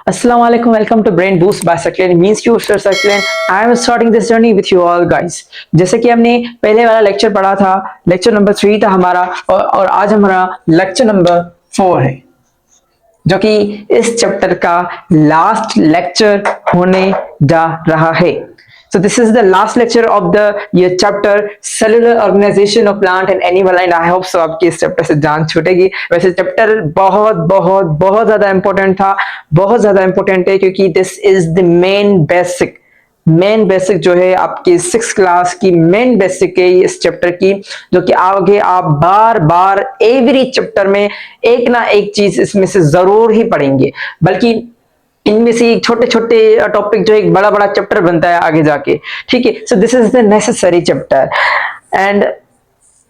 Assalamu alaikum, welcome to Brain Boost by Sakleen. Means you Sir Sakleen. I am starting this journey with you all guys. जैसे कि हमने पहले वाला lecture पढ़ा था, lecture number 3 था हमारा और आज हमारा लेक्चर नंबर 4 है, जो कि इस चैप्टर का लास्ट लेक्चर होने जा रहा है. So this is the last lecture of the ये chapter cellular organization of plant and animal and I hope so आपकी इस चैप्टर से जान छूटेगी. वैसे चैप्टर बहुत बहुत बहुत ज्यादा इंपॉर्टेंट था, बहुत ज्यादा इंपॉर्टेंट है क्योंकि this is the main basic जो है आपकी 6th क्लास की मेन बेसिक है इस चैप्टर की, जो कि आगे आप बार बार एवरी चैप्टर में एक ना एक चीज इसमें से जरूर ही पढ़ेंगे, बल्कि इनमें से छोटे छोटे टॉपिक जो एक बड़ा बड़ा चैप्टर बनता है आगे जाके. ठीक है, so this is the necessary chapter and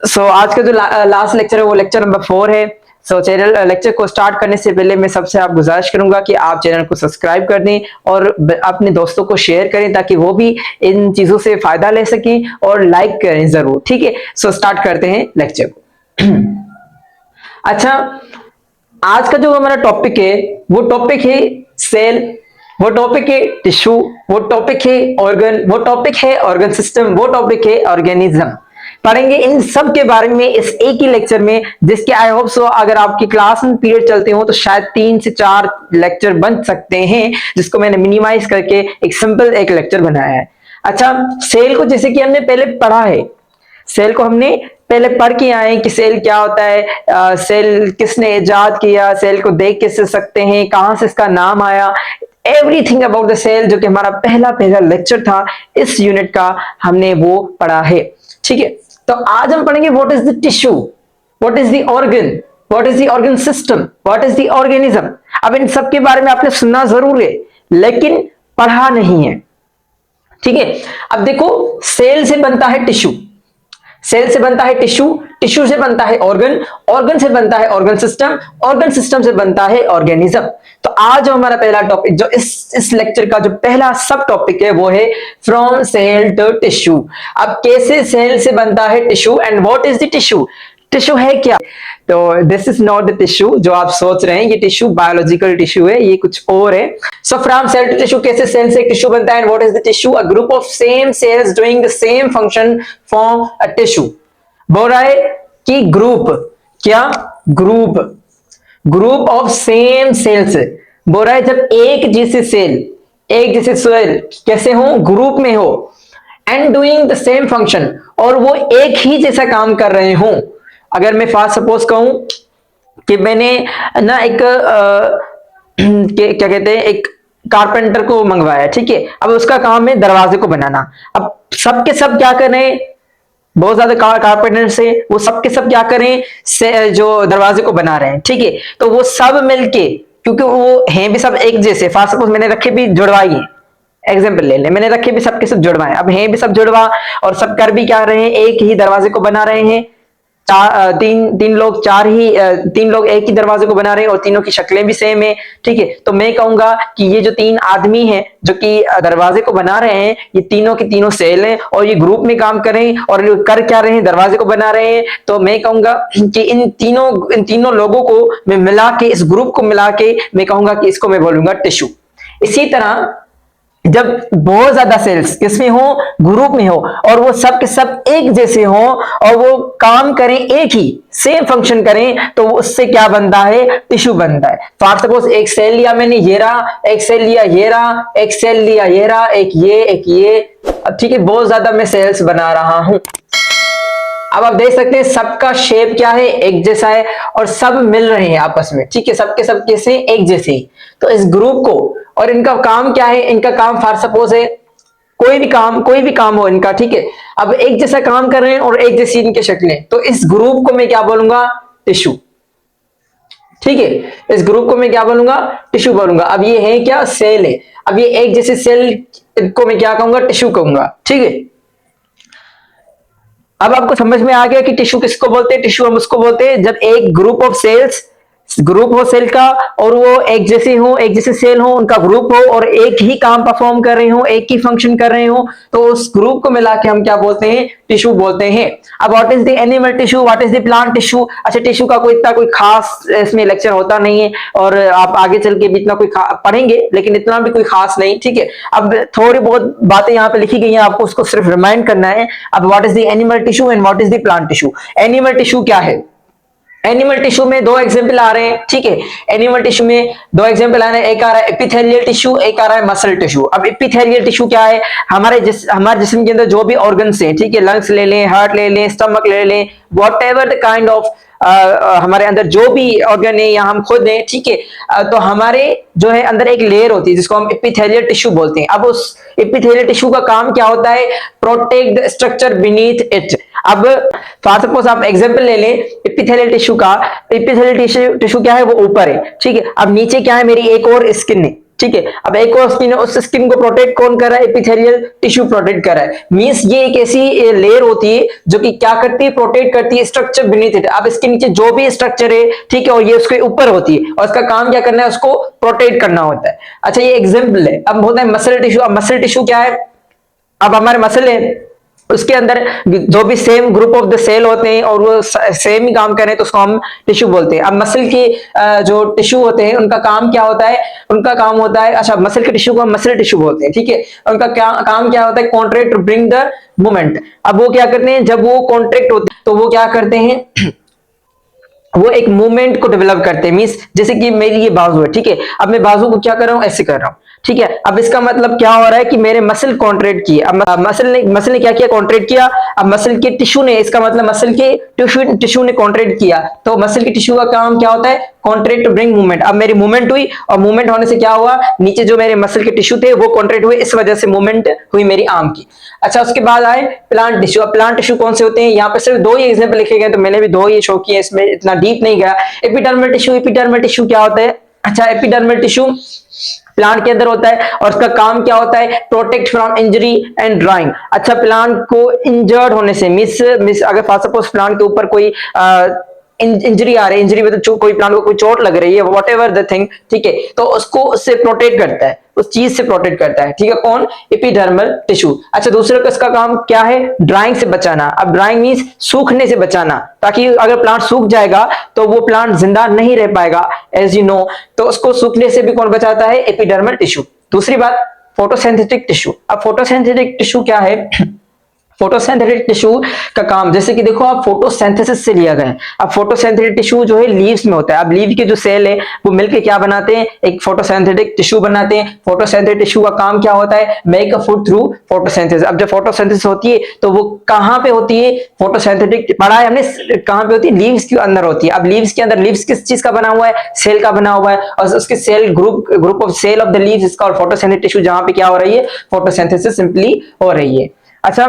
so आज का जो लास्ट लेक्चर है वो लेक्चर नंबर 4 है. सो चैनल लेक्चर को स्टार्ट करने से पहले मैं सबसे आप गुजारिश करूंगा कि आप चैनल को सब्सक्राइब कर दें और अपने दोस्तों को शेयर करें ताकि वो भी इन चीजों से फायदा ले सकें और लाइक करें जरूर. ठीक है, सो स्टार्ट करते हैं लेक्चर को. अच्छा, आज का जो हमारा टॉपिक है वो टॉपिक है सेल, वो टॉपिक है टिश्यू, वो टॉपिक है ऑर्गन, वो टॉपिक है ऑर्गन सिस्टम, वो टॉपिक है ऑर्गेनिज्म. पढ़ेंगे इन सब के बारे में इस एक ही लेक्चर में, जिसके आई होप सो अगर आपकी क्लास में पीरियड चलते हो तो शायद 3 से 4 लेक्चर बन सकते हैं, जिसको मैंने मिनिमाइज करके एक सिंपल एक लेक्चर बनाया है. अच्छा, सेल को जैसे कि हमने पहले पढ़ा है, सेल को हमने पहले पढ़ के आए कि सेल क्या होता है, सेल किसने इजाद किया, सेल को देख कैसे सकते हैं, कहां से इसका नाम आया, एवरीथिंग अबाउट द सेल, जो कि हमारा पहला लेक्चर था इस यूनिट का, हमने वो पढ़ा है. ठीक है, तो आज हम पढ़ेंगे what is the tissue, what is the organ, what is the organ system, what is the organism. अब इन सब के बारे में आपने सुना जरूर है लेकिन पढ़ा नहीं है. ठीक है, अब देखो, सेल से बनता है टिश्यू, सेल से बनता है टिश्यू, टिश्यू से बनता है ऑर्गन, ऑर्गन से बनता है ऑर्गन सिस्टम, ऑर्गन सिस्टम से बनता है ऑर्गेनिज्म. तो आज जो हमारा पहला टॉपिक, जो इस लेक्चर का जो पहला सब टॉपिक है वो है फ्रॉम सेल टू टिश्यू. अब कैसे सेल से बनता है tissue and what is the tissue, tissue है क्या. तो this is not the tissue जो आप सोच रहे हैं, ये टिश्यू बायोलॉजिकल टिश्यू है, ये कुछ और है. So from cell to tissue, कैसे सेल से टिश्यू बनता है and what is the tissue, a group of same cells doing the same function form a tissue. बोल रहा है कि ग्रुप, क्या ग्रुप ऑफ सेम सेल्स. बोल रहा है जब एक जैसे सेल कैसे हो, ग्रुप में हो, and doing the same function, और वो एक ही जैसा काम कर रहे हो. अगर मैं फास्ट सपोज कहूं कि मैंने ना एक क्या कहते हैं, एक कारपेंटर को मंगवाया. ठीक है, अब उसका काम है दरवाजे को बनाना. अब सबके सब क्या कर रहे हैं, बहुत ज्यादा कारपेंटर से वो सबके सब क्या करें, से जो दरवाजे को बना रहे हैं. ठीक है, तो वो सब मिलके, क्योंकि वो हैं भी सब एक जैसे, फास्ट सपोज मैंने रखे भी जुड़वाई है, एग्जाम्पल ले लें, मैंने रखे भी सबके सब जुड़वाए, अब हैं भी सब जुड़वा और सब कर भी क्या रहे हैं, एक ही दरवाजे को बना रहे हैं. तीन लोग एक ही दरवाजे को बना रहे हैं और तीनों की शक्लें भी सेम है. ठीक है, तो मैं कहूंगा कि ये जो 3 आदमी हैं जो कि दरवाजे को बना रहे हैं, ये तीनों के तीनों सेल हैं और ये ग्रुप में काम कर रहे हैं और कर क्या रहे हैं, दरवाजे को बना रहे हैं. तो मैं कहूंगा कि इन तीनों लोगों को मैं मिला के, इस ग्रुप को मिला के मैं कहूंगा कि इसको मैं बोलूंगा टिश्यू. इसी तरह जब बहुत ज्यादा सेल्स किसमें हो, ग्रुप में हो, और वो सब के सब एक जैसे हो और वो काम करें, एक ही सेम फंक्शन करें, तो उससे क्या बनता है, टिश्यू बनता है. फॉर सपोज एक सेल लिया मैंने, ये रहा, एक सेल लिया ये रहा, एक सेल लिया ये रहा, एक ये. ठीक है, बहुत ज्यादा मैं सेल्स बना रहा हूं. अब आप देख सकते हैं सबका शेप क्या है, एक जैसा है और सब मिल रहे हैं आपस में. ठीक है, सबके सब कैसे, एक जैसे ही. तो इस ग्रुप को, और इनका काम क्या है, इनका काम फॉर सपोज है कोई भी काम हो इनका. ठीक है, अब एक जैसा काम कर रहे हैं और एक जैसी इनकी शक्लें, तो इस ग्रुप को मैं क्या बोलूंगा, टिश्यू. ठीक है, इस ग्रुप को मैं क्या बोलूंगा, टिश्यू बोलूंगा. अब ये है क्या, सेल है. अब ये एक जैसे सेल को मैं क्या कहूंगा, टिश्यू कहूंगा. ठीक है, अब आपको समझ में आ गया कि टिश्यू किसको बोलते हैं. टिश्यू हम उसको बोलते हैं जब एक ग्रुप ऑफ सेल्स ग्रुप हो सेल का और वो एक जैसे हो, एक जैसे सेल हो, उनका ग्रुप हो और एक ही काम परफॉर्म कर रहे हो, एक ही फंक्शन कर रहे हो, तो उस ग्रुप को मिला के हम क्या बोलते हैं, टिश्यू बोलते हैं। अब what is the animal tissue, what is the plant tissue. अच्छा, टिश्यू का कोई इतना कोई खास इसमें लेक्चर होता नहीं है और आप आगे चल के भी इतना कोई पढ़ेंगे, लेकिन इतना भी कोई खास नहीं, ठीक है। अब थोड़ी बहुत बातें यहाँ पे लिखी गई हैं, आपको उसको सिर्फ रिमाइंड करना है। अब what is the animal tissue and what is the plant tissue. Animal tissue क्या है, एनिमल टिश्यू में दो एग्जांपल आ रहे हैं, ठीक है। एनिमल टिश्यू में दो एग्जांपल आ रहे हैं, एक आ रहा है एपिथेलियल टिश्यू, एक आ रहा है मसल टिश्यू। अब एपिथेलियल टिश्यू क्या है, हमारे जिस्म के अंदर जो भी ऑर्गन्स हैं, ठीक है, लंग्स ले लें, हार्ट ले लें, स्टमक ले लें, what ever the kind of हमारे अंदर जो भी ऑर्गन है या हम खुद हैं, ठीक है, तो हमारे जो है अंदर एक लेयर होती है जिसको हम एपिथेलियल टिश्यू बोलते हैं। अब उस एपिथेलियल टिश्यू का काम क्या होता है, protect the structure beneath it. अब फॉर सपोज आप एग्जांपल ले लें एपिथेलियल टिश्यू का, एपिथेलियल टिश्यू क्या है, वो ऊपर है, ठीक है। अब नीचे क्या है, मेरी एक और स्किन है, ठीक है। अब एक और स्किन है, उस स्किन को प्रोटेक्ट कौन कर रहा है, एपिथेलियल टिश्यू प्रोटेक्ट कर रहा है। मींस ये एक ऐसी लेयर होती है जो कि क्या करती है, प्रोटेक्ट करती है स्ट्रक्चर बीनीथ इट। अब इसके नीचे जो भी स्ट्रक्चर है, ठीक है, और ये उसके ऊपर होती है और इसका काम क्या करना है, उसको प्रोटेक्ट करना होता है। अच्छा, ये एग्जांपल है। अब होता है मसल टिश्यू। अब मसल टिश्यू क्या है, अब हमारे मसल है उसके अंदर जो भी same group of the cell होते हैं और वो सेम ही काम करें तो उसको हम टिश्यू बोलते हैं। अब मसल के जो टिश्यू होते हैं उनका काम क्या होता है, उनका काम होता है, अच्छा, मसल के टिश्यू को हम मसल टिश्यू बोलते हैं, ठीक है। उनका क्या काम क्या होता है, contract to bring the movement. अब वो क्या करते हैं, जब वो कॉन्ट्रैक्ट होते हैं तो वो क्या करते हैं वो एक मूवमेंट को डेवलप करते हैं। मींस जैसे कि मेरी ये बाजू है, ठीक है, अब मैं बाजू को क्या कर रहा हूं, ऐसे कर रहा हूं, ठीक है। अब इसका मतलब क्या हो रहा है कि मेरे मसल कॉन्ट्रैक्ट किए। अब मसल ने क्या किया, कॉन्ट्रैक्ट किया। अब मसल के टिश्यू ने, इसका मतलब मसल के टिश्यू ने कॉन्ट्रैक्ट किया, तो मसल के टिश्यू का काम क्या होता है, कॉन्ट्रैक्ट टू ब्रिंग मूवमेंट। अब मेरी मूवमेंट हुई और मूवमेंट होने से क्या हुआ, नीचे जो मेरे मसल के टिश्यू थे वो कॉन्ट्रैक्ट हुए, इस वजह से मूवमेंट हुई मेरी आर्म की। अच्छा, उसके बाद आए प्लांट टिश्यू। अब प्लांट टिश्यू कौन से होते हैं, यहाँ पे सिर्फ दो ही एग्जांपल लिखे गए, तो मैंने भी दो ही शो किए, इसमें इतना डीप नहीं गया। एपिडर्मल टिश्यू, एपिडर्मल टिश्यू क्या होता है, अच्छा, एपिडर्मल टिश्यू प्लांट के अंदर होता है और उसका काम क्या होता है, protect from injury and drawing. अच्छा, प्लांट को इंजर्ड होने से, मिस अगर फॉर सपोज प्लांट के ऊपर कोई इंजरी आ रही है, इंजरी में तो कोई प्लांट को कोई चोट लग रही है, वॉट एवर द थिंग, ठीक है, तो उसको उससे प्रोटेक्ट करता है, उस चीज से प्रोटेक्ट करता है, ठीक है, कौन, एपिडर्मल टिश्यू। अच्छा, दूसरे का इसका काम क्या है, ड्राइंग से बचाना। अब ड्राइंग मींस सूखने से बचाना, ताकि अगर प्लांट सूख जाएगा तो वो प्लांट जिंदा नहीं रह पाएगा, एज यू नो, तो उसको सूखने से भी कौन बचाता है, एपिडर्मल टिश्यू। दूसरी बात, फोटोसिंथेटिक टिश्यू। अब फोटोसिंथेटिक टिश्यू क्या है, फोटोसिंथेटिक टिश्यू का काम, जैसे कि देखो आप, फोटोसिंथेसिस से लिया गया है। अब फोटोसिंथेटिक टिश्यू जो है लीव्स में होता है। अब लीव के जो सेल है वो मिलकर क्या बनाते हैं, एक फोटोसिंथेटिक टिश्यू बनाते हैं। फोटोसिंथेटिक टिश्यू का काम क्या होता है, make a food through photosynthesis. अब जब फोटोसिंथेसिस होती है तो वो कहां पे होती है, फोटोसिंथेटिक पढ़ा है हमने, कहां पे होती है, लीव्स के अंदर होती है। अब लीव्स के अंदर, लीव्स किस चीज का बना हुआ है, सेल का बना हुआ है, और उसके cell group of cell of the leaves इसका, और फोटोसिंथेटिक टिश्यू जहां पे क्या हो रही है, फोटोसिंथेसिस सिंपली हो रही है। अच्छा,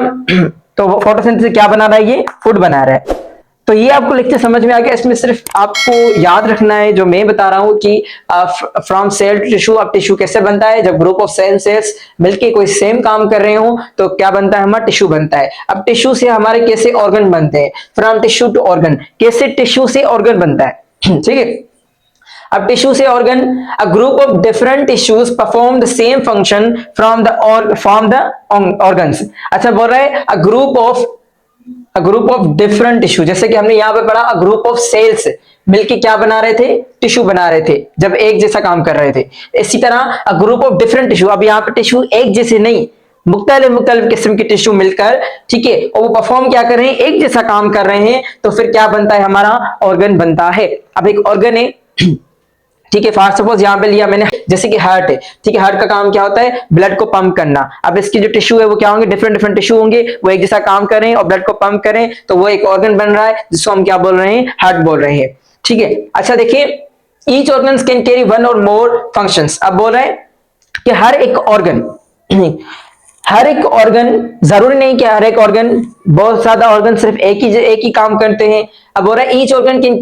तो फोटोसिंथेसिस क्या बना रहा है, ये फूड बना रहा है। तो ये आपको लिखते समझ में आ गया। इसमें सिर्फ आपको याद रखना है जो मैं बता रहा हूं कि फ्रॉम सेल टू टिश्यू। अब टिश्यू कैसे बनता है, जब ग्रुप ऑफ सेल्स मिलके कोई सेम काम कर रहे हो तो क्या बनता है, हमारा टिश्यू बनता है। अब टिश्यू से हमारे कैसे ऑर्गन बनते हैं, फ्रॉम टिश्यू टू ऑर्गन, कैसे टिश्यू से ऑर्गन बनता है, ठीक है। अब टिश्यू से organ, a group of different tissues perform the same function from the organs. अच्छा, बोल रहा है a group of different tissue, जैसे कि हमने यहां पे पढ़ा, अ ग्रुप ऑफ सेल्स मिलके क्या बना रहे थे, टिश्यू बना रहे थे, जब एक जैसा काम कर रहे थे। इसी तरह अ ग्रुप ऑफ डिफरेंट टिश्यू, अब यहाँ पे टिश्यू एक जैसे नहीं, मुख्तलिफ किस्म के टिश्यू मिलकर, ठीक है, और वो परफॉर्म क्या कर रहे हैं, एक जैसा काम कर रहे हैं, तो फिर क्या बनता है, हमारा ऑर्गन बनता है। अब एक ऑर्गन है, ठीक है, फॉर सपोज यहाँ पे लिया मैंने, जैसे कि हार्ट है, ठीक है, हार्ट का काम क्या होता है, ब्लड को पंप करना। अब इसकी जो टिश्यू है वो क्या होंगे, डिफरेंट डिफरेंट टिश्यू होंगे, वो एक जैसा काम करें और ब्लड को पंप करें, तो वो एक ऑर्गन बन रहा है जिसको हम क्या बोल रहे हैं, हार्ट बोल रहे हैं, ठीक है। अच्छा, देखिए, each organ can carry one और मोर फंक्शंस। अब बोल रहे हैं कि हर एक ऑर्गन जरूरी नहीं कि हर एक ऑर्गन, बहुत ज्यादा ऑर्गन सिर्फ एक ही काम करते हैं। अब बोल रहा है each organ can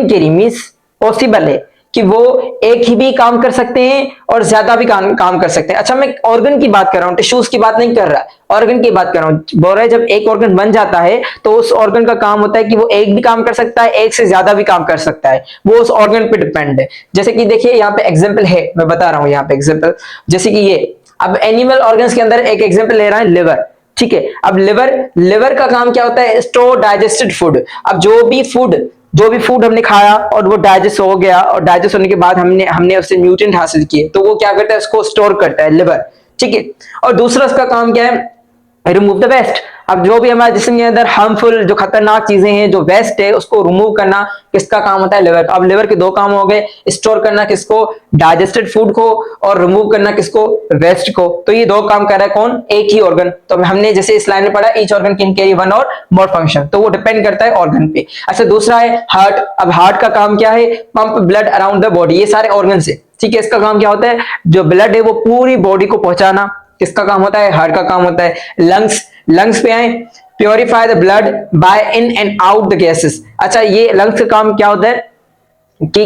carry means possible है कि वो एक ही भी काम कर सकते हैं और ज्यादा भी काम कर सकते हैं। अच्छा, मैं ऑर्गन की बात कर रहा हूँ, टिश्यूज की बात नहीं कर रहा, ऑर्गन की बात कर रहा हूँ। बोल रहा है जब एक ऑर्गन बन जाता है तो उस ऑर्गन का काम होता है कि वो एक भी काम कर सकता है, एक से ज्यादा भी काम कर सकता है, वो उस ऑर्गन पे डिपेंड है। जैसे कि देखिए यहाँ पे एग्जाम्पल है, मैं बता रहा हूँ यहाँ पे एग्जाम्पल, जैसे कि ये अब एनिमल ऑर्गन्स के अंदर एक एग्जाम्पल ले रहा है लिवर, ठीक है। अब लिवर का काम क्या होता है, स्टोर डाइजेस्टेड फूड। अब जो भी फूड हमने खाया और वो डाइजेस्ट हो गया, और डाइजेस्ट होने के बाद हमने हमने उससे न्यूट्रिएंट हासिल किए, तो वो क्या करता है, उसको स्टोर करता है लिवर, ठीक है। और दूसरा उसका काम क्या है, रिमूव द वेस्ट। अब जो भी हमारे जिस्म के अंदर हार्मफुल, जो खतरनाक चीजें हैं, जो वेस्ट है, उसको रिमूव करना किसका काम होता है, लिवर का। अब लिवर के दो काम हो गए, स्टोर करना किसको, डाइजेस्टेड फूड को, और रिमूव करना किसको, वेस्ट को। तो ये दो काम कर रहा है कौन, एक ही ऑर्गन। तो हमने जैसे इस लाइन में पढ़ा, each organ can carry one और मोर फंक्शन, तो वो डिपेंड करता है ऑर्गन पे। अच्छा, दूसरा है हार्ट। अब हार्ट का काम क्या है, pump blood around the body, ये सारे ऑर्गन से, ठीक है। इसका काम क्या होता है, जो ब्लड है वो पूरी बॉडी को पहुंचाना, किसका काम होता है, हार्ट का काम होता है। लंग्स पे आए, purify the blood bye in and out the gases. अच्छा, ये लंग्स का काम क्या होता है कि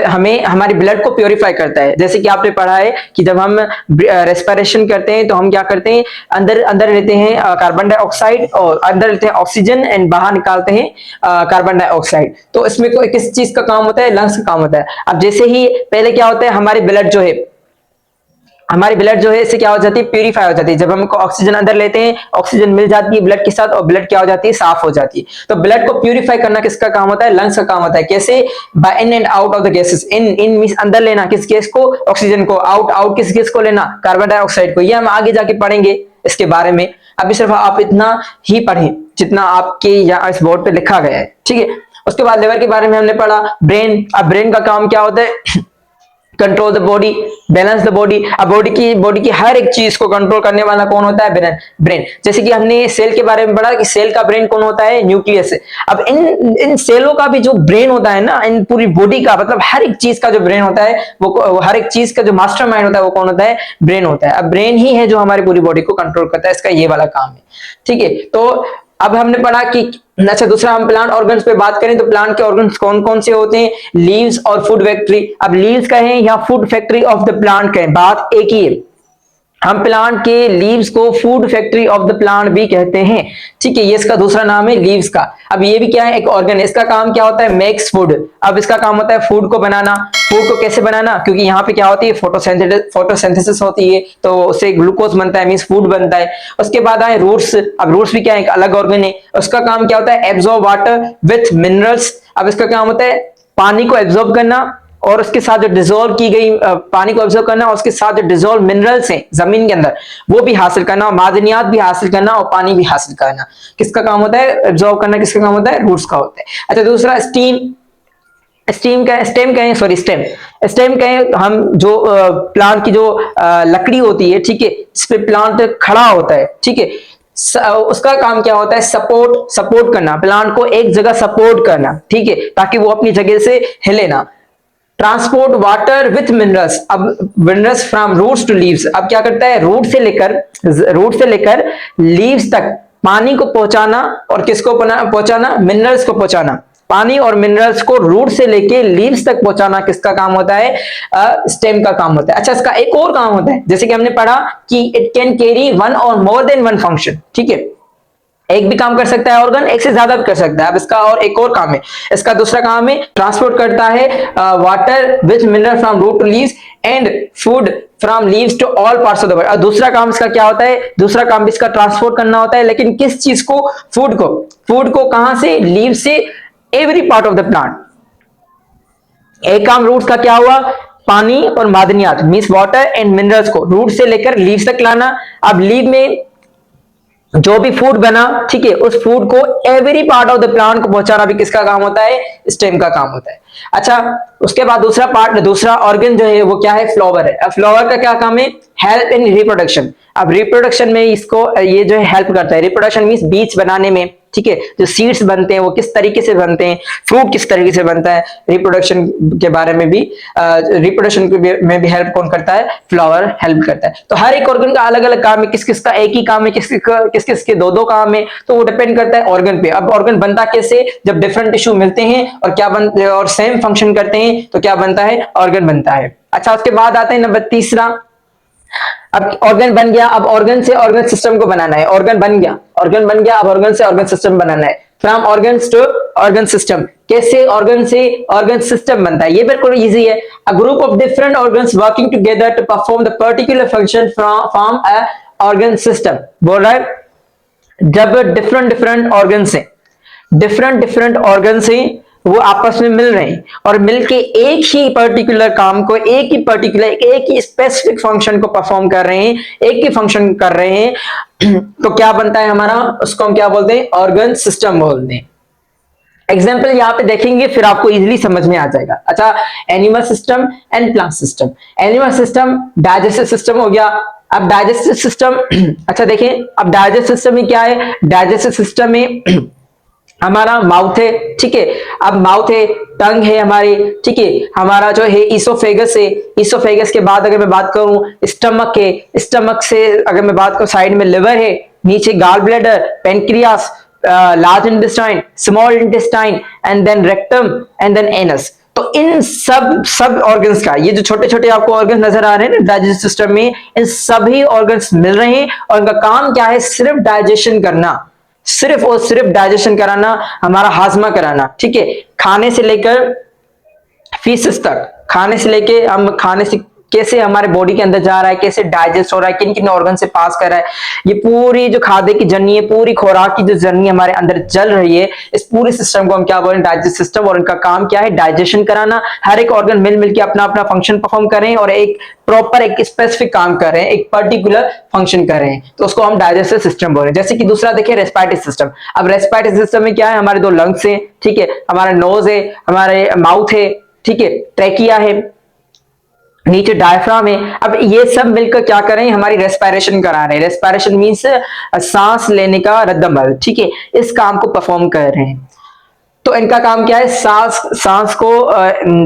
हमें हमारी ब्लड को प्योरीफाई करता है। जैसे कि आपने पढ़ा है कि जब हम रेस्पिरेशन करते हैं तो हम क्या करते हैं, अंदर अंदर लेते हैं कार्बन डाइऑक्साइड, और अंदर लेते हैं ऑक्सीजन, एंड बाहर निकालते हैं कार्बन डाइऑक्साइड। तो इसमें कोई किस चीज का काम होता है, लंग्स का काम होता है। अब जैसे ही पहले क्या होता है, हमारी ब्लड जो है इससे क्या हो जाती है, प्यूरिफाई हो जाती है। जब हम ऑक्सीजन अंदर लेते हैं, ऑक्सीजन मिल जाती है ब्लड के साथ, और ब्लड क्या हो जाती है, साफ हो जाती है। तो ब्लड को प्यूरिफाई करना किसका काम होता है, लंग्स का काम होता है। कैसे, by in and out of the gases. In means अंदर लेना किस गैस को, ऑक्सीजन को, आउट किस गैस को लेना, कार्बन डाइऑक्साइड को। ये हम आगे जाके पढ़ेंगे इसके बारे में, अभी सिर्फ आप इतना ही पढ़ें जितना आपके यहाँ इस बोर्ड पे लिखा गया है, ठीक है। उसके बाद लिवर के बारे में हमने पढ़ा। ब्रेन, अब ब्रेन का काम क्या होता है, control the body, balance the body. अब बॉडी की हर एक चीज को कंट्रोल करने वाला कौन होता है, ब्रेन। जैसे कि हमने सेल के बारे में पढ़ा कि सेल का ब्रेन कौन होता है, न्यूक्लियस। अब इन सेलों का भी जो ब्रेन होता है ना, इन पूरी बॉडी का, मतलब हर एक चीज का जो ब्रेन होता है, वो हर एक चीज का जो मास्टरमाइंड होता है, वो कौन होता है, ब्रेन होता है। अब ब्रेन ही है जो हमारी पूरी बॉडी को कंट्रोल करता है, इसका ये वाला काम है, ठीक है। तो अब हमने पढ़ा कि, अच्छा, दूसरा हम प्लांट ऑर्गन्स पे बात करें तो प्लांट के ऑर्गन्स कौन कौन से होते हैं, लीव्स और फूड फैक्ट्री। अब लीव्स कहें या food factory of the plant कहें, बात एक ही है। हम प्लांट के लीव्स को food factory of the plant भी कहते हैं, ठीक है। ये इसका दूसरा नाम है लीव्स का। अब ये भी क्या है, एक ऑर्गन है। इसका काम क्या होता है, मेक्स फूड। अब इसका काम होता है फूड को बनाना। फूड को कैसे बनाना, क्योंकि यहाँ पे क्या होती है, फोटोसिंथेसिस होती है, तो उससे ग्लूकोज बनता है, मींस फूड बनता है। उसके बाद आए रूट्स। अब रूट्स भी क्या है, एक अलग ऑर्गन है। उसका काम क्या होता है, एब्जॉर्ब वाटर विथ मिनरल्स। अब इसका काम होता है पानी को एब्जॉर्ब करना, और उसके साथ जो डिसॉल्व की गई पानी को ऑब्जर्व करना, और उसके साथ जो डिसॉल्व मिनरल्स हैं जमीन के अंदर, वो भी हासिल करना, और मादनियात भी हासिल करना, और पानी भी हासिल करना। किसका काम होता है, एब्जॉर्व करना किसका काम होता है, रूट्स का होता है। अच्छा, दूसरा स्टेम कहें हम, जो प्लांट की जो लकड़ी होती है, ठीक है, जिस पे प्लांट खड़ा होता है, ठीक है, उसका काम क्या होता है, सपोर्ट करना, प्लांट को एक जगह सपोर्ट करना, ठीक है, ताकि वो अपनी जगह से हिले ना। Transport water with minerals. अब minerals from roots to leaves. अब क्या करता है, रूट से लेकर लीव्स तक पानी को पहुंचाना, और किसको पहुंचाना, मिनरल्स को पहुंचाना। पानी और मिनरल्स को रूट से लेके लीव्स तक पहुंचाना किसका काम होता है, स्टेम का काम होता है। अच्छा, इसका एक और काम होता है, जैसे कि हमने पढ़ा कि इट कैन कैरी वन और मोर देन वन फंक्शन, ठीक है। एक भी काम कर सकता है ऑर्गन, एक से ज्यादा भी कर सकता है। अब इसका और एक और काम है, इसका दूसरा काम है, ट्रांसपोर्ट करता है water with mineral from root to leaves and food from leaves to all parts of the body. दूसरा काम इसका क्या होता है, दूसरा काम भी इसका ट्रांसपोर्ट करना होता है, लेकिन किस चीज को, फूड को कहां से, लीव से every part of the plant. एक काम रूट्स का क्या हुआ, पानी और मादनियात मींस वाटर एंड मिनरल्स को रूट से लेकर लीव्स तक लाना। अब लीव में जो भी फूड बना, ठीक है, उस फूड को every part of the plant को पहुंचाना भी किसका काम होता है, स्टेम का काम होता है। अच्छा, उसके बाद दूसरा ऑर्गन जो है वो क्या है, फ्लावर है। अब फ्लावर का क्या काम है, हेल्प इन रिप्रोडक्शन। अब रिप्रोडक्शन में इसको ये जो है हेल्प करता है। रिप्रोडक्शन मींस बीज बनाने में, ठीक है, जो सीड्स बनते हैं वो किस तरीके से बनते हैं, फ्रूट किस तरीके से बनता है, रिप्रोडक्शन के बारे में भी, रिप्रोडक्शन में भी हेल्प कौन करता है, फ्लावर हेल्प करता है। तो हर एक ऑर्गन का अलग अलग काम है, किस किस का एक ही काम है, किस किस के दो दो काम है, तो वो डिपेंड करता है ऑर्गन पे। अब ऑर्गन बनता कैसे, जब डिफरेंट टिश्यू मिलते हैं और क्या बनते हैं और सेम फंक्शन करते हैं तो क्या बनता है, ऑर्गन बनता है। अच्छा, उसके बाद आते हैं नंबर तीसरा। अब ऑर्गन बन गया, अब ऑर्गन से ऑर्गन सिस्टम को बनाना है। ऑर्गन बन गया, ऑर्गन बन गया, अब ऑर्गन से ऑर्गन सिस्टम बनाना है। From organs to organ system, कैसे ऑर्गन से ऑर्गन सिस्टम बनता है, ये बिल्कुल इजी है। A group of different organs working together to perform the particular function from a organ system. बोल रहा है जब डिफरेंट डिफरेंट ऑर्गन से, डिफरेंट डिफरेंट ऑर्गन से वो आपस में मिल रहे हैं और मिलके एक ही पर्टिकुलर काम को, एक ही पर्टिकुलर, एक ही स्पेसिफिक फंक्शन को परफॉर्म कर रहे हैं, एक ही फंक्शन कर रहे हैं, तो क्या बनता है हमारा, उसको हम क्या बोलते हैं, ऑर्गन सिस्टम बोलते हैं। एग्जाम्पल यहाँ पे देखेंगे फिर आपको इजीली समझ में आ जाएगा। अच्छा, animal system and plant system. Animal system digestive system हो गया। अब डाइजेस्टिव सिस्टम अच्छा देखें, अब डाइजेस्टिव सिस्टम में क्या है, डाइजेस्टिव सिस्टम में हमारा माउथ है, ठीक है, अब माउथ है, टंग है हमारी, ठीक है, हमारा जो है इसोफेगस है, इसोफेगस के बाद अगर मैं बात करूं स्टमक है, स्टमक से अगर मैं बात करूं साइड में लिवर है, नीचे gall bladder, pancreas, large intestine, small intestine and then rectum and then anus. तो इन सब ऑर्गन्स का, ये जो छोटे छोटे आपको ऑर्गन्स नजर आ रहे हैं ना डाइजेस्टिव सिस्टम में, इन सभी ऑर्गन्स मिल रहे हैं और इनका काम क्या है, सिर्फ डाइजेशन करना, सिर्फ और सिर्फ डाइजेशन कराना, हमारा हाजमा कराना, ठीक है, खाने से लेकर फीसेस तक, खाने से लेके हम खाने से कैसे हमारे बॉडी के अंदर जा रहा है, कैसे डाइजेस्ट हो रहा है, किन किन ऑर्गन से पास कर रहा है, ये पूरी जो खाद्य की जर्नी है, पूरी खुराक की जो जर्नी हमारे अंदर चल रही है, इस पूरे सिस्टम को हम क्या बोल रहे हैं, डाइजेस्ट सिस्टम। और इनका काम क्या है, डाइजेशन कराना। हर एक ऑर्गन मिल मिलकर अपना अपना फंक्शन परफॉर्म करें और एक प्रॉपर एक स्पेसिफिक काम कर रहे हैं, एक पर्टिकुलर फंक्शन कर रहे हैं, तो उसको हम डाइजेस्टिव सिस्टम बोल रहे हैं। जैसे कि दूसरा देखिए रेस्पिरेटरी सिस्टम। अब रेस्पिरेटरी सिस्टम में क्या है, हमारे दो लंग्स है, ठीक है, हमारा नोज है, हमारे माउथ है, ठीक है, ट्रैकिया है, नीचे डायफ्राम है। अब ये सब मिलकर क्या करें, हमारी रेस्पिरेशन करा रहे हैं। रेस्पिरेशन मीन्स सांस लेने का रद्दमल, ठीक है, इस काम को परफॉर्म कर रहे हैं। तो इनका काम क्या है, सांस को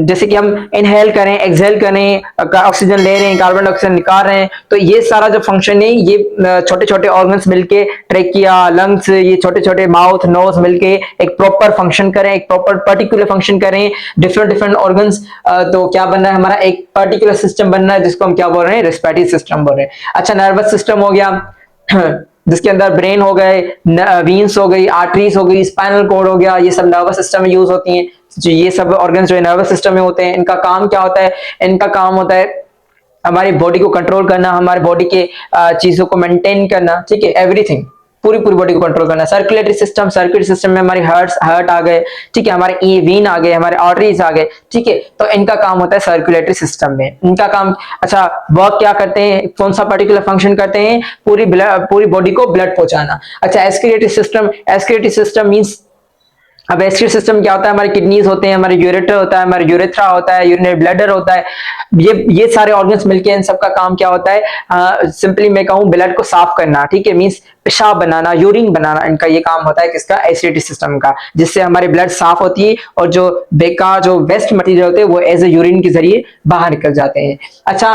जैसे कि हम इनहेल करें, एक्सहेल करें, ऑक्सीजन ले रहे हैं, कार्बन डाइऑक्साइड निकाल रहे हैं, तो ये सारा जो फंक्शन है, ये छोटे छोटे ऑर्गन्स मिलके, ट्रेकिया, लंग्स, ये छोटे छोटे माउथ, नोज मिलके एक प्रॉपर फंक्शन करें, एक प्रॉपर पर्टिकुलर फंक्शन करें, डिफरेंट डिफरेंट ऑर्गन्स, तो क्या बन रहा है, हमारा एक पर्टिकुलर सिस्टम बन रहा है, जिसको हम क्या बोल रहे हैं, रेस्पिरेटरी सिस्टम बोल रहे हैं। अच्छा, नर्वस सिस्टम हो गया जिसके अंदर ब्रेन हो गए, वीन्स हो गई, आर्टरीज हो गई, स्पाइनल कोड हो गया, ये सब नर्वस सिस्टम में यूज होती हैं। जो ये सब ऑर्गन्स जो है नर्वस सिस्टम में होते हैं, इनका काम क्या होता है, इनका काम होता है हमारी बॉडी को कंट्रोल करना, हमारे बॉडी के चीजों को मेंटेन करना, ठीक है, एवरीथिंग, पूरी पूरी बॉडी को कंट्रोल करना। सर्कुलेटरी सिस्टम में हमारी हार्ट आ गए, ठीक है, हमारे ई वीन आ गए, हमारे आर्टरीज आ गए, ठीक है, तो इनका काम होता है सर्कुलेटरी सिस्टम में। इनका काम, अच्छा, वर्क क्या करते हैं, कौन सा पर्टिकुलर फंक्शन करते हैं, पूरी बॉडी को ब्लड पहुंचाना। अच्छा, एस्क्रेटरी सिस्टम मींस, अब एस्क्रेटरी सिस्टम क्या होता है, हमारे किडनीज होते हैं, हमारे यूरेटर होता है, हमारे यूरेथ्रा होता है, यूरिनरी ब्लैडर होता है, ये सारे ऑर्गन्स मिलके इन सबका काम क्या होता है, सिंपली मैं कहूं ब्लड को साफ करना, ठीक है, मींस पेशाब बनाना, यूरिन बनाना, इनका ये काम होता है किसका, एस्क्रेटरी सिस्टम का, जिससे हमारी ब्लड साफ होती है और जो बेकार जो वेस्ट मटेरियल होते हैं वो एज ए यूरिन के जरिए बाहर निकल जाते हैं। अच्छा,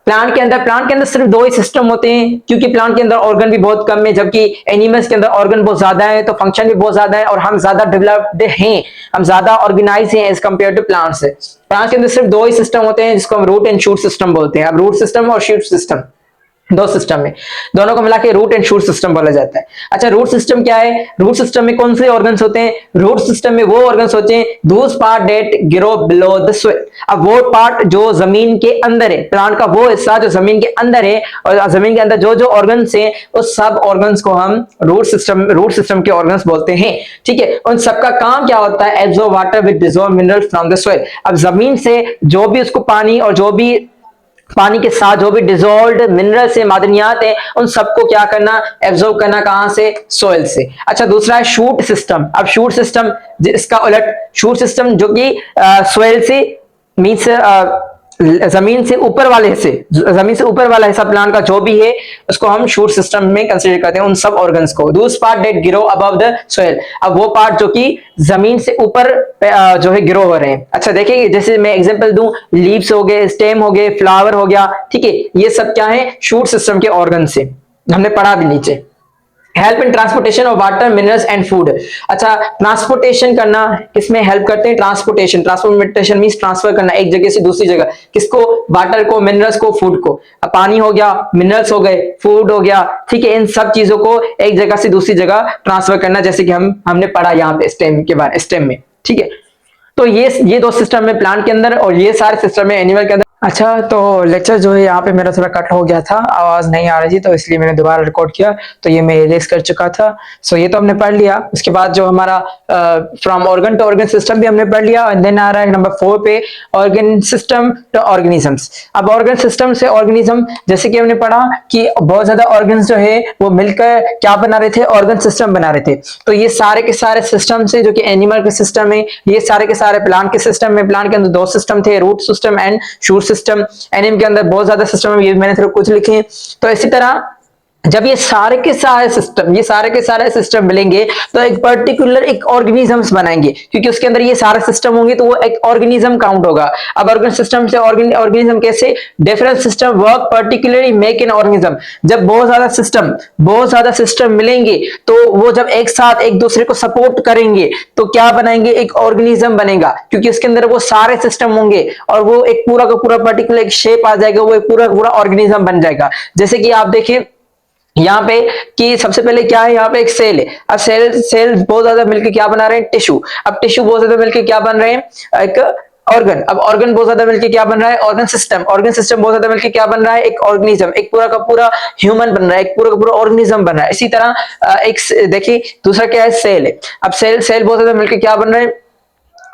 प्लांट के अंदर सिर्फ दो ही सिस्टम होते हैं, क्योंकि प्लांट के अंदर ऑर्गन भी बहुत कम है, जबकि एनिमल्स के अंदर ऑर्गन बहुत ज्यादा है, तो फंक्शन भी बहुत ज्यादा है और हम ज्यादा डेवलप्ड हैं, हम ज्यादा ऑर्गेनाइज हैं एज कंपेयर टू प्लांट्स से। प्लांट के अंदर सिर्फ दो ही सिस्टम होते हैं, जिसको हम रूट एंड शूट सिस्टम बोलते हैं। अब रूट सिस्टम और शूट सिस्टम, दो सिस्टम में, दोनों को मिला के रूट एंड शूट सिस्टम बोला जाता है। अच्छा, रूट सिस्टम क्या है, रूट सिस्टम में कौन से ऑर्गन्स होते हैं, रूट सिस्टम में वो ऑर्गन्स होते हैं those part that grow below the soil. अब वो पार्ट जो जमीन के अंदर है, प्लांट का वो हिस्सा जो जमीन के अंदर है, और जमीन के अंदर जो जो ऑर्गन्स हैं, उस सब ऑर्गन्स को हम रूट सिस्टम के ऑर्गन्स बोलते हैं, ठीक है। उन सबका काम क्या होता है, absorb water with dissolve minerals from the soil. अब जमीन से जो भी उसको पानी और जो भी पानी के साथ जो भी डिजोल्व्ड मिनरल से मादनियात है, उन सबको क्या करना, एब्जॉर्ब करना, कहां से, सोइल से। अच्छा, दूसरा है शूट सिस्टम। अब शूट सिस्टम इसका उलट, शूट सिस्टम जो कि सोइल से मींस जमीन से ऊपर वाले हिस्से, जमीन से ऊपर वाला हिस्सा प्लांट का जो भी है उसको हम शूट सिस्टम में कंसीडर करते हैं, उन सब ऑर्गन्स को। दूस पार्ट डेट गिरो अबव द सोइल, अब वो पार्ट जो कि जमीन से ऊपर जो है गिरो हो रहे हैं। अच्छा देखिए, जैसे मैं एग्जांपल दूं, लीव्स हो गए, स्टेम हो गए, फ्लावर हो गया, ठीक है, ये सब क्या है, शूट सिस्टम के ऑर्गन से, हमने पढ़ा भी नीचे। Help in transportation of water, minerals and food. अच्छा, ट्रांसपोर्टेशन करना किसमें हेल्प करते हैं, ट्रांसपोर्टेशन, ट्रांसपोर्टेशन मींस ट्रांसफर करना एक जगह से दूसरी जगह, किसको, वाटर को, मिनरल्स को, फूड को। अब पानी हो गया, मिनरल्स हो गए, फूड हो गया, ठीक है, इन सब चीजों को एक जगह से दूसरी जगह ट्रांसफर करना, जैसे कि हमने पढ़ा यहाँ पे स्टेम के बारे, स्टेम में, ठीक है। तो ये दो सिस्टम है प्लांट के अंदर, और ये सारे सिस्टम है एनिमल के अंदर। अच्छा, तो लेक्चर जो है यहाँ पे मेरा थोड़ा कट हो गया था, आवाज नहीं आ रही थी, तो इसलिए मैंने दोबारा रिकॉर्ड किया, तो ये मैं इरेज कर चुका था। सो ये तो हमने पढ़ लिया। उसके बाद जो हमारा from organ to organ system भी हमने पढ़ लिया, एंड देन आ रहा है नंबर 4 पे, ऑर्गन सिस्टम टू ऑर्गेनिजम्स। अब ऑर्गन सिस्टम से ऑर्गेनिज्म, जैसे कि हमने पढ़ा कि बहुत ज्यादा ऑर्गन्स जो है वो मिलकर क्या बना रहे थे, ऑर्गन सिस्टम बना रहे थे। तो ये सारे के सारे सिस्टम से, जो कि एनिमल के सिस्टम है, ये सारे के सारे प्लांट के सिस्टम में, प्लांट के अंदर दो सिस्टम थे, root system and shoot system. एनिम के अंदर बहुत ज्यादा सिस्टम है, ये मैंने सिर्फ कुछ लिखे हैं। तो इसी तरह जब ये सारे के सारे सिस्टम मिलेंगे तो एक पर्टिकुलर एक ऑर्गेनिजम्स बनाएंगे, क्योंकि उसके अंदर ये सारे सिस्टम होंगे, तो वो एक ऑर्गेनिज्म काउंट होगा। अब ऑर्गन सिस्टम से ऑर्गेनिज्म कैसे, different system work particularly make an organism. जब बहुत ज्यादा सिस्टम मिलेंगे, तो वो जब एक साथ एक दूसरे को सपोर्ट करेंगे, तो क्या बनाएंगे, एक ऑर्गेनिज्म बनेगा, क्योंकि उसके अंदर वो सारे सिस्टम होंगे, और वो एक पूरा का पूरा पर्टिकुलर एक शेप आ जाएगा, वो एक पूरा का पूरा ऑर्गेनिज्म बन जाएगा। जैसे कि आप देखें यहाँ पे कि सबसे पहले क्या है, यहाँ पे एक सेल है। अब सेल बहुत ज्यादा मिलकर क्या बना रहे हैं, टिश्यू। अब टिश्यू बहुत ज्यादा मिलकर क्या बन रहे हैं, एक ऑर्गन। अब ऑर्गन बहुत ज्यादा मिलकर क्या बन रहा है, ऑर्गन सिस्टम बहुत ज्यादा मिलकर क्या बन रहा है, एक ऑर्गेनिज्म, एक पूरा का पूरा ह्यूमन बन रहा है, एक पूरा का पूरा ऑर्गेनिज्म बन रहा है। इसी तरह एक देखिए दूसरा क्या है, सेल है। अब सेल बहुत ज्यादा मिलकर क्या बन रहा है,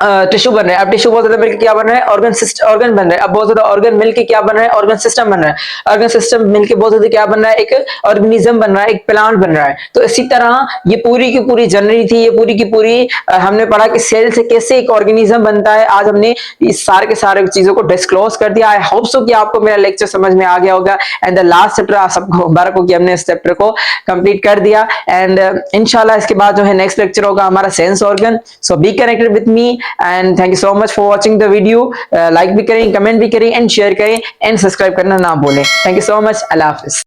टिश्यू बन रहा है। अब टिश्यू बहुत ज्यादा मिलकर क्या बन रहा है, ऑर्गन बन रहा है। अब बहुत ज्यादा ऑर्गन मिलकर क्या बन रहा है, ऑर्गन सिस्टम बन रहा है। ऑर्गन सिस्टम मिलकर बहुत ज्यादा क्या बन रहा है, एक ऑर्गेनिज्म बन रहा है, एक प्लांट बन रहा है। तो इसी तरह ये पूरी की पूरी जर्नी थी, ये पूरी की पूरी हमने पढ़ा कि सेल से कैसे एक ऑर्गेनिज्म बनता है। आज हमने इस सारे के सारे चीजों को डिस्क्लोज कर दिया। आई होप सो कि आपको मेरा लेक्चर समझ में आ गया होगा। एंड द लास्ट चैप्टर, आप सबको मुबारक हो कि हमने इस चैप्टर को कंप्लीट कर दिया। एंड इंशाल्लाह इसके बाद जो है नेक्स्ट लेक्चर होगा हमारा sense organ. So be connected with me and thank you so much for watching the video. Like भी करें, कमेंट भी करें, एंड शेयर करें, एंड सब्सक्राइब करना ना भूलें। Thank you so much. Allah Hafiz.